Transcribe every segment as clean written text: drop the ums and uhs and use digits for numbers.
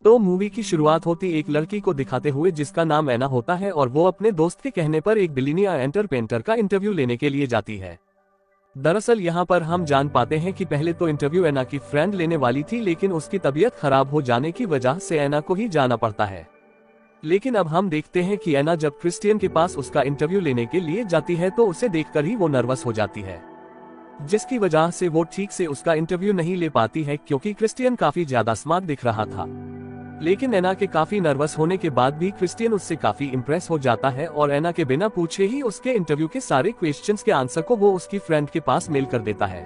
तो मूवी की शुरुआत होती एक लड़की को दिखाते हुए जिसका नाम एना होता है और वो अपने दोस्त के कहने पर एक बिलियनियर एंटरप्रेन्योर का इंटरव्यू लेने के लिए जाती है। दरअसल यहाँ पर हम जान पाते हैं कि पहले तो इंटरव्यू एना की फ्रेंड लेने वाली थी, लेकिन उसकी तबीयत खराब हो जाने की वजह से एना को ही जाना पड़ता है। लेकिन अब हम देखते हैं कि एना जब क्रिस्टियन के पास उसका इंटरव्यू लेने के लिए जाती है तो उसे देखकर ही वो नर्वस हो जाती है, जिसकी वजह से वो ठीक से उसका इंटरव्यू नहीं ले पाती है क्योंकि क्रिस्टियन काफी ज्यादा स्मार्ट दिख रहा था। लेकिन एना के काफी नर्वस होने के बाद भी क्रिस्टियन उससे काफी इम्प्रेस हो जाता है और एना के बिना पूछे ही उसके इंटरव्यू के सारे क्वेश्चंस के आंसर को वो उसकी फ्रेंड के पास मेल कर देता है।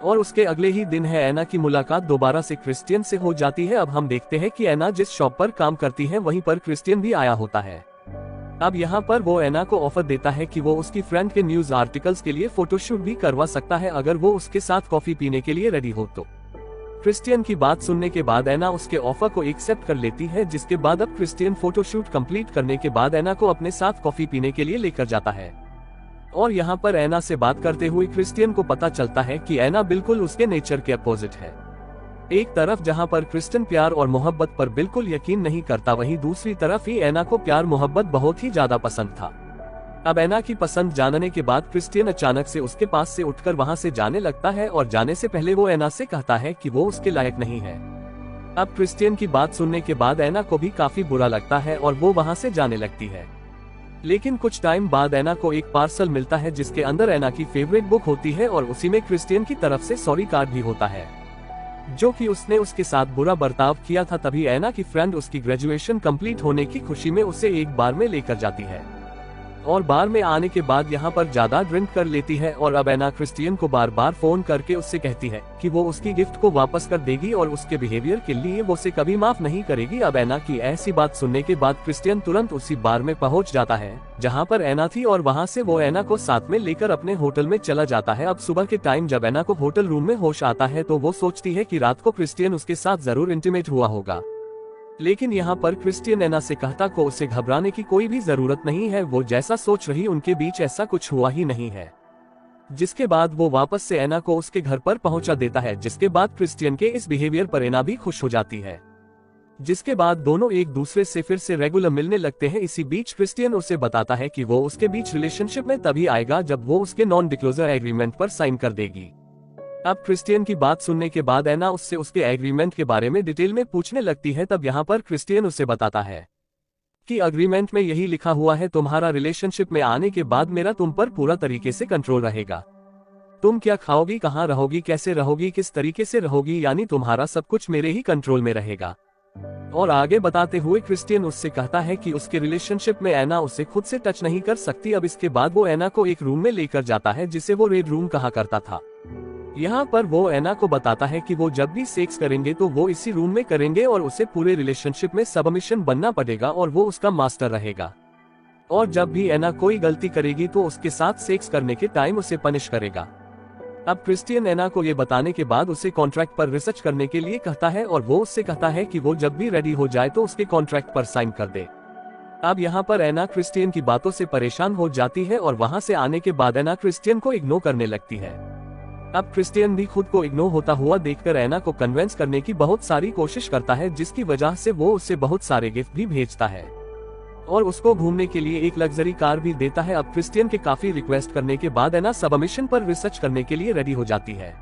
और उसके अगले ही दिन है एना की मुलाकात दोबारा से क्रिस्टियन से हो जाती है। अब हम देखते हैं कि एना जिस शॉप पर काम करती है वहीं पर क्रिस्टियन भी आया होता है। अब यहाँ पर वो एना को ऑफर देता है कि वो उसकी फ्रेंड के न्यूज आर्टिकल्स के लिए फोटोशूट भी करवा सकता है अगर वो उसके साथ कॉफी पीने के लिए रेडी हो तो। क्रिस्टियन की बात सुनने के बाद एना उसके ऑफर को एक्सेप्ट कर लेती है, जिसके बाद अब क्रिस्टियन फोटोशूट कंप्लीट करने के बाद एना को अपने साथ कॉफी पीने के लिए लेकर जाता है। और यहाँ पर एना से बात करते हुए क्रिस्टियन को पता चलता है कि एना बिल्कुल उसके नेचर के अपोजिट है। एक तरफ जहाँ पर क्रिस्टियन प्यार और मोहब्बत पर बिल्कुल यकीन नहीं करता, वहीं दूसरी तरफ ही एना को प्यार मोहब्बत बहुत ही ज्यादा पसंद था। अब एना की पसंद जानने के बाद क्रिस्टियन अचानक से उसके पास से उठकर वहां से जाने लगता है और जाने से पहले वो एना से कहता है कि वो उसके लायक नहीं है। अब क्रिस्टियन की बात सुनने के बाद एना को भी काफी बुरा लगता है और वो वहां से जाने लगती है। लेकिन कुछ टाइम बाद एना को एक पार्सल मिलता है जिसके अंदर एना की फेवरेट बुक होती है और उसी में क्रिस्टियन की तरफ से सॉरी कार्ड भी होता है, जो कि उसने उसके साथ बुरा बर्ताव किया था। तभी एना की फ्रेंड उसकी ग्रेजुएशन कंप्लीट होने की खुशी में उसे एक बार में लेकर जाती है और बार में आने के बाद यहाँ पर ज्यादा ड्रिंक कर लेती है। और अब एना क्रिस्टियन को बार बार फोन करके उससे कहती है कि वो उसकी गिफ्ट को वापस कर देगी और उसके बिहेवियर के लिए वो उसे कभी माफ नहीं करेगी। अब एना की ऐसी बात सुनने के बाद क्रिस्टियन तुरंत उसी बार में पहुंच जाता है जहाँ पर एना थी और वहाँ से वो एना को साथ में लेकर अपने होटल में चला जाता है। अब सुबह के टाइम जब एना को होटल रूम में होश आता है तो वो सोचती है कि रात को क्रिस्टियन उसके साथ जरूर इंटीमेट हुआ होगा। लेकिन यहाँ पर क्रिस्टियन एना से कहता को उसे घबराने की कोई भी जरूरत नहीं है, वो जैसा सोच रही उनके बीच ऐसा कुछ हुआ ही नहीं है। जिसके बाद वो वापस से एना को उसके घर पर पहुंचा देता है, जिसके बाद क्रिस्टियन के इस बिहेवियर पर एना भी खुश हो जाती है। जिसके बाद दोनों एक दूसरे से फिर से रेगुलर मिलने लगते हैं। इसी बीच क्रिस्टियन उसे बताता है कि वो उसके बीच रिलेशनशिप में तभी आएगा जब वो उसके नॉन डिस्क्लोजर एग्रीमेंट पर साइन कर देगी। अब क्रिस्टियन की बात सुनने के बाद एना उससे उसके एग्रीमेंट के बारे में डिटेल में पूछने लगती है। तब यहाँ पर क्रिस्टियन उसे बताता है कि एग्रीमेंट में यही लिखा हुआ है, तुम्हारा रिलेशनशिप में आने के बाद मेरा तुम पर पूरा तरीके से कंट्रोल रहेगा। तुम क्या खाओगी, कहाँ रहोगी, कैसे रहोगी, किस तरीके से रहोगी, यानी तुम्हारा सब कुछ मेरे ही कंट्रोल में रहेगा। और आगे बताते हुए क्रिस्टियन उससे कहता है कि उसके रिलेशनशिप में एना उसे खुद से टच नहीं कर सकती। अब इसके बाद वो एना को एक रूम में लेकर जाता है जिसे वो रेड रूम कहा करता था। यहाँ पर वो एना को बताता है कि वो जब भी सेक्स करेंगे तो वो इसी रूम में करेंगे और उसे पूरे रिलेशनशिप में सबमिशन बनना पड़ेगा और वो उसका मास्टर रहेगा। और जब भी एना कोई गलती करेगी तो उसके साथ सेक्स करने के टाइम उसे पनिश करेगा। अब क्रिस्टियन एना को ये बताने के बाद उसे कॉन्ट्रैक्ट पर रिसर्च करने के लिए कहता है और वो उससे कहता है कि वो जब भी रेडी हो जाए तो उसके कॉन्ट्रैक्ट पर साइन कर दे। अब यहाँ पर एना क्रिस्टियन की बातों से परेशान हो जाती है और वहाँ से आने के बाद एना क्रिस्टियन को इग्नोर करने लगती है। अब क्रिस्टियन भी खुद को इग्नोर होता हुआ देखकर एना को कन्विंस करने की बहुत सारी कोशिश करता है, जिसकी वजह से वो उससे बहुत सारे गिफ्ट भी भेजता है और उसको घूमने के लिए एक लग्जरी कार भी देता है। अब क्रिस्टियन के काफी रिक्वेस्ट करने के बाद एना सबमिशन पर रिसर्च करने के लिए रेडी हो जाती है।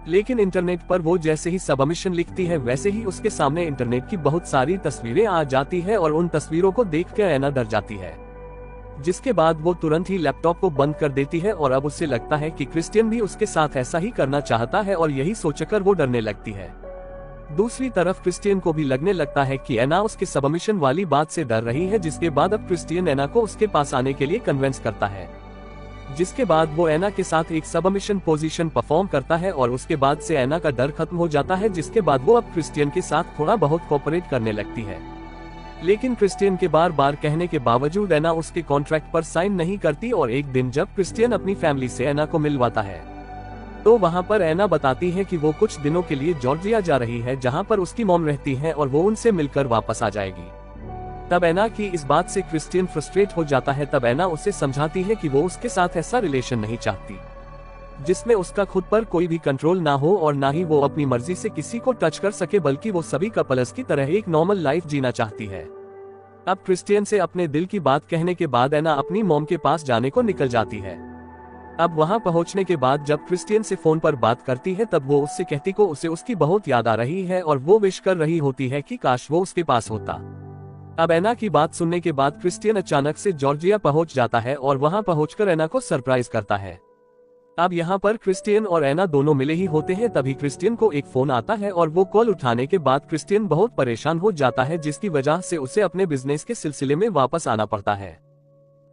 लेकिन इंटरनेट पर वो जैसे ही सबमिशन लिखती है वैसे ही उसके सामने इंटरनेट की बहुत सारी तस्वीरें आ जाती है और उन तस्वीरों को देखकर एना डर जाती है। जिसके बाद वो तुरंत ही लैपटॉप को बंद कर देती है और अब उसे लगता है कि क्रिस्टियन भी उसके साथ ऐसा ही करना चाहता है और यही सोचकर वो डरने लगती है। दूसरी तरफ क्रिस्टियन को भी लगने लगता है कि एना उसके सबमिशन वाली बात से डर रही है। जिसके बाद अब क्रिस्टियन एना को उसके पास आने के लिए कन्विंस करता है। जिसके बाद वो एना के साथ एक सबमिशन पोजीशन परफॉर्म करता है और उसके बाद से एना का डर खत्म हो जाता है। जिसके बाद वो अब क्रिस्टियन के साथ थोड़ा बहुत कोऑपरेट करने लगती है। लेकिन क्रिस्टियन के बार बार कहने के बावजूद एना उसके कॉन्ट्रैक्ट पर साइन नहीं करती और एक दिन जब क्रिस्टियन अपनी फैमिली से एना को मिलवाता है तो वहां पर एना बताती है कि वो कुछ दिनों के लिए जॉर्जिया जा रही है जहां पर उसकी मॉम रहती है और वो उनसे मिलकर वापस आ जाएगी। तब एना की इस बात से क्रिस्टियन फ्रस्ट्रेट हो जाता है। तब एना उसे समझाती है कि वो उसके साथ ऐसा रिलेशन नहीं चाहती। जिसमें उसका खुद पर कोई भी कंट्रोल ना हो और ना ही वो अपनी मर्जी से किसी को टच कर सके, बल्कि वो सभी कपल्स की तरह एक नॉर्मल लाइफ जीना चाहती है। अब क्रिस्टियन से अपने दिल की बात कहने के बाद एना अपनी मॉम के पास जाने को निकल जाती है। अब वहां पहुंचने के बाद जब क्रिस्टियन से फोन पर बात करती है तब वो उससे कहती को उसे उसकी बहुत याद आ रही है और वो विश कर रही होती है कि काश वो उसके पास होता। अब एना की बात सुनने के बाद क्रिस्टियन अचानक से जॉर्जिया पहुंच जाता है और वहां पहुंचकर एना को सरप्राइज करता है। अब यहाँ पर क्रिस्टियन और एना दोनों मिले ही होते हैं, तभी क्रिस्टियन को एक फोन आता है और वो कॉल उठाने के बाद क्रिस्टियन बहुत परेशान हो जाता है, जिसकी वजह से उसे अपने बिजनेस के सिलसिले में वापस आना पड़ता है।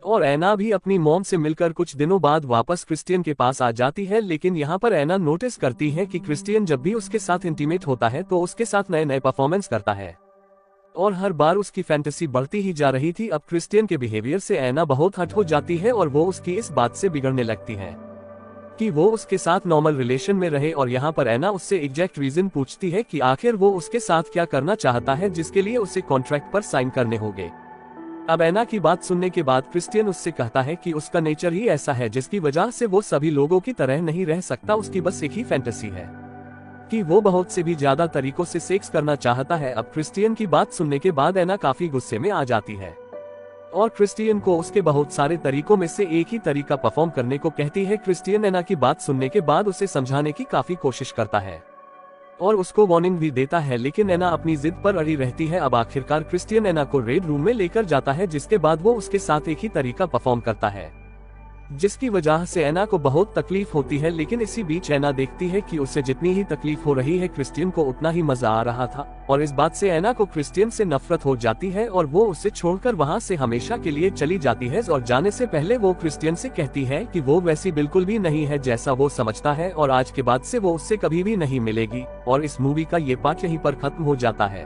और एना भी अपनी मॉम से मिलकर कुछ दिनों बाद वापस क्रिस्टियन के पास आ जाती है, लेकिन यहाँ पर एना नोटिस करती है कि क्रिस्टियन जब भी उसके साथ इंटीमेट होता है तो उसके साथ नए नए परफॉर्मेंस करता है और हर बार उसकी फैंटेसी बढ़ती ही जा रही थी। अब क्रिस्टियन के बिहेवियर से एना बहुत हट हो जाती है और वो उसकी इस बात से बिगड़ने लगती है कि वो उसके साथ नॉर्मल रिलेशन में रहे। और यहाँ पर एना उससे एग्जैक्ट रीजन पूछती है कि आखिर वो उसके साथ क्या करना चाहता है, जिसके लिए उसे कॉन्ट्रैक्ट पर साइन करने होंगे। अब एना की बात सुनने के बाद क्रिस्टियन उससे कहता है कि उसका नेचर ही ऐसा है जिसकी वजह से वो सभी लोगों की तरह नहीं रह सकता, उसकी बस एक ही फैंटेसी है कि वो बहुत से भी ज्यादा तरीकों से सेक्स करना चाहता है। अब क्रिस्टियन की बात सुनने के बाद एना काफी गुस्से में आ जाती है और क्रिस्टियन को उसके बहुत सारे तरीकों में से एक ही तरीका परफॉर्म करने को कहती है। क्रिस्टियन एना की बात सुनने के बाद उसे समझाने की काफी कोशिश करता है और उसको वार्निंग भी देता है, लेकिन एना अपनी जिद पर अड़ी रहती है। अब आखिरकार क्रिस्टियन एना को रेड रूम में लेकर जाता है, जिसके बाद वो उसके साथ एक ही तरीका परफॉर्म करता है, जिसकी वजह से एना को बहुत तकलीफ होती है। लेकिन इसी बीच एना देखती है कि उसे जितनी ही तकलीफ हो रही है क्रिस्टियन को उतना ही मजा आ रहा था और इस बात से एना को क्रिस्टियन से नफरत हो जाती है और वो उसे छोड़कर वहां से हमेशा के लिए चली जाती है। और जाने से पहले वो क्रिस्टियन से कहती है कि वो वैसी बिल्कुल भी नहीं है जैसा वो समझता है और आज के बाद से वो उससे कभी भी नहीं मिलेगी। और इस मूवी का ये पार्ट यहीं पर खत्म हो जाता है।